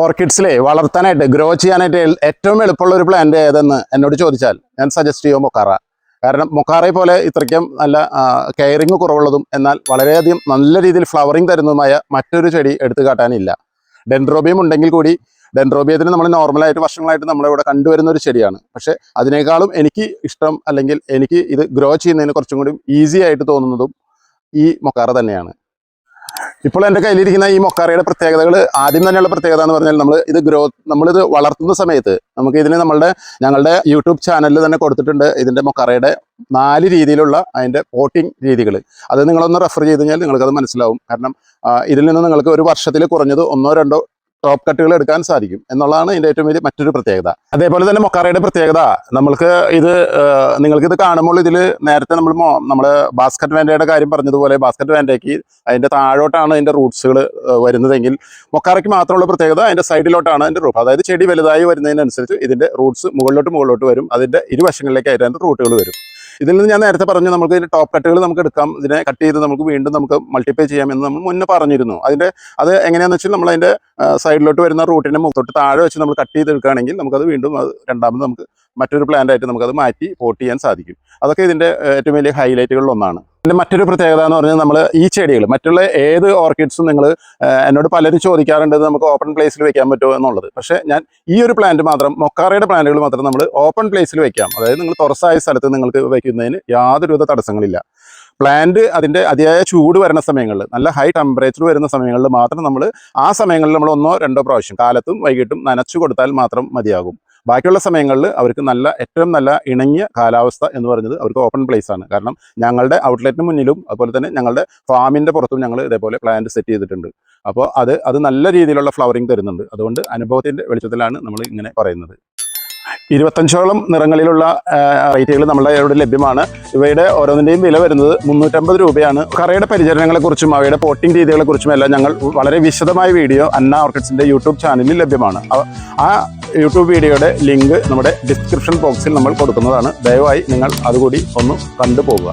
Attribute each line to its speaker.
Speaker 1: ഓർക്കിഡ്സിലെ വളർത്താനായിട്ട് ഗ്രോ ചെയ്യാനായിട്ട് ഏറ്റവും എളുപ്പമുള്ള ഒരു പ്ലാന്റ് ഏതെന്ന് എന്നോട് ചോദിച്ചാൽ ഞാൻ സജസ്റ്റ് ചെയ്യും മൊക്കാറ. കാരണം മൊക്കാറയെ പോലെ ഇത്രയ്ക്കും നല്ല കെയറിങ് കുറവുള്ളതും എന്നാൽ വളരെയധികം നല്ല രീതിയിൽ ഫ്ലവറിങ് തരുന്നതുമായ മറ്റൊരു ചെടി എടുത്തു കാട്ടാനില്ല. ഡെൻഡ്രോബിയം ഉണ്ടെങ്കിൽ കൂടി ഡെൻഡ്രോബിയത്തിന് നമ്മൾ നോർമലായിട്ട് വർഷങ്ങളായിട്ട് നമ്മളിവിടെ കണ്ടുവരുന്ന ഒരു ചെടിയാണ്. പക്ഷേ അതിനേക്കാളും എനിക്ക് ഇഷ്ടം, അല്ലെങ്കിൽ എനിക്ക് ഇത് ഗ്രോ ചെയ്യുന്നതിന് കുറച്ചും കൂടി ഈസി ആയിട്ട് തോന്നുന്നതും ഈ മൊക്കാറ തന്നെയാണ്. ഇപ്പോൾ എൻ്റെ കയ്യിലിരിക്കുന്ന ഈ മൊക്കാറയുടെ പ്രത്യേകതകൾ, ആദ്യം തന്നെയുള്ള പ്രത്യേകത എന്ന് പറഞ്ഞാൽ നമ്മളിത് വളർത്തുന്ന സമയത്ത് നമുക്ക് ഇതിന് ഞങ്ങളുടെ യൂട്യൂബ് ചാനലിൽ തന്നെ കൊടുത്തിട്ടുണ്ട് ഇതിൻ്റെ മൊക്കാറയുടെ 4 രീതിയിലുള്ള അതിൻ്റെ പോട്ടിംഗ് രീതികൾ. അത് നിങ്ങളൊന്ന് റെഫർ ചെയ്ത് കഴിഞ്ഞാൽ നിങ്ങൾക്കത് മനസ്സിലാവും. കാരണം ഇതിൽ നിന്ന് നിങ്ങൾക്ക് ഒരു വർഷത്തിൽ കുറഞ്ഞത് 1-2 ടോപ്പ് കട്ടുകൾ എടുക്കാൻ സാധിക്കും എന്നുള്ളതാണ് ഇതിൻ്റെ ഏറ്റവും വലിയ മറ്റൊരു പ്രത്യേകത. അതേപോലെ തന്നെ മൊക്കാറയുടെ പ്രത്യേകത, നിങ്ങൾക്കിത് കാണുമ്പോൾ ഇതിൽ നേരത്തെ നമ്മൾ ബാസ്ക്കറ്റ് വാൻഡയുടെ കാര്യം പറഞ്ഞതുപോലെ ബാസ്ക്കറ്റ് വാൻഡയ്ക്ക് അതിൻ്റെ താഴോട്ടാണ് അതിൻ്റെ റൂട്ട്സുകൾ വരുന്നതെങ്കിൽ മൊക്കാറയ്ക്ക് മാത്രമുള്ള പ്രത്യേകത അതിൻ്റെ സൈഡിലോട്ടാണ് അതിൻ്റെ റൂട്ട്. അതായത് ചെടി വലുതായി വരുന്നതിനനുസരിച്ച് ഇതിൻ്റെ റൂട്ട്സ് മുകളിലോട്ട് വരും. അതിൻ്റെ ഇരുവശങ്ങളിലേക്കായിട്ട് അതിൻ്റെ റൂട്ടുകൾ വരും. ഇതിൽ നിന്ന് ഞാൻ നേരത്തെ പറഞ്ഞു നമുക്ക് ഇതിൻ്റെ ടോപ്പ് കട്ടുകൾ നമുക്ക് എടുക്കാം. ഇതിനെ കട്ട് ചെയ്ത് നമുക്ക് വീണ്ടും മൾട്ടിപ്ലൈ ചെയ്യാമെന്ന് നമ്മൾ മുന്നേ പറഞ്ഞിരുന്നു. അത് എങ്ങനെയാണെന്ന് വെച്ചാൽ നമ്മളതിൻ്റെ സൈഡിലോട്ട് വരുന്ന റൂട്ടിനെ തൊട്ട് താഴെ വെച്ച് നമ്മൾ കട്ട് ചെയ്തെടുക്കുകയാണെങ്കിൽ നമുക്കത് വീണ്ടും രണ്ടാമത് നമുക്ക് മറ്റൊരു പ്ലാന്റായിട്ട് നമുക്കത് മാറ്റി പോട്ട് ചെയ്യാൻ സാധിക്കും. അതൊക്കെ ഇതിൻ്റെ ഏറ്റവും വലിയ ഹൈലൈറ്റുകളിലൊന്നാണ്. ഇതിൻ്റെ മറ്റൊരു പ്രത്യേകത എന്ന് പറഞ്ഞാൽ നമ്മൾ ഈ ചെടികൾ മറ്റുള്ള ഏത് ഓർക്കിഡ്സും എന്നോട് പലരും ചോദിക്കാറുണ്ട് നമുക്ക് ഓപ്പൺ പ്ലേസിൽ വെക്കാൻ പറ്റുമോ എന്നുള്ളത്. പക്ഷേ ഞാൻ ഈ ഒരു പ്ലാന്റ് മാത്രം, മൊക്കാറയുടെ പ്ലാന്റുകൾ മാത്രം നമ്മൾ ഓപ്പൺ പ്ലേസിൽ വെക്കാം. അതായത് നിങ്ങൾ തുറസായ സ്ഥലത്ത് നിങ്ങൾക്ക് വയ്ക്കുന്നതിന് യാതൊരുവിധ തടസ്സങ്ങളില്ല. പ്ലാന്റ് അതിൻ്റെ അതിയായ ചൂട് വരുന്ന സമയങ്ങളിൽ, നല്ല ഹൈ ടെമ്പറേച്ചർ വരുന്ന സമയങ്ങളിൽ മാത്രം ആ സമയങ്ങളിൽ നമ്മൾ 1-2 പ്രാവശ്യം കാലത്തും വൈകിട്ടും നനച്ചു കൊടുത്താൽ മാത്രം മതിയാകും. ബാക്കിയുള്ള സമയങ്ങളിൽ അവർക്ക് ഏറ്റവും നല്ല ഇണങ്ങിയ കാലാവസ്ഥ എന്ന് പറയുന്നത് അവർക്ക് ഓപ്പൺ പ്ലേസ് ആണ്. കാരണം ഞങ്ങളുടെ ഔട്ട്ലെറ്റിന് മുന്നിലും അതുപോലെ തന്നെ ഞങ്ങളുടെ ഫാമിൻ്റെ പുറത്തും ഞങ്ങൾ ഇതേപോലെ പ്ലാന്റ് സെറ്റ് ചെയ്തിട്ടുണ്ട്. അപ്പോൾ അത് നല്ല രീതിയിലുള്ള ഫ്ലവറിങ് തരുന്നുണ്ട്. അതുകൊണ്ട് അനുഭവത്തിൻ്റെ വെളിച്ചത്തിലാണ് നമ്മൾ ഇങ്ങനെ പറയുന്നത്. 25ഓളം നിറങ്ങളിലുള്ള റേറ്റുകൾ നമ്മുടെ ഇവിടെ ലഭ്യമാണ്. ഇവയുടെ ഓരോന്നിൻ്റെയും വില വരുന്നത് 350 രൂപയാണ്. കറയുടെ പരിചരണങ്ങളെക്കുറിച്ചും അവയുടെ പോട്ടിംഗ് രീതികളെക്കുറിച്ചും എല്ലാം ഞങ്ങൾ വളരെ വിശദമായ വീഡിയോ അന്ന ഓർക്കിഡ്സിൻ്റെ യൂട്യൂബ് ചാനലിൽ ലഭ്യമാണ്. ആ യൂട്യൂബ് വീഡിയോയുടെ ലിങ്ക് നമ്മുടെ ഡിസ്ക്രിപ്ഷൻ ബോക്സിൽ നമ്മൾ കൊടുക്കുന്നതാണ്. ദയവായി നിങ്ങൾ അതുകൂടി ഒന്ന് കണ്ടുപോകുക.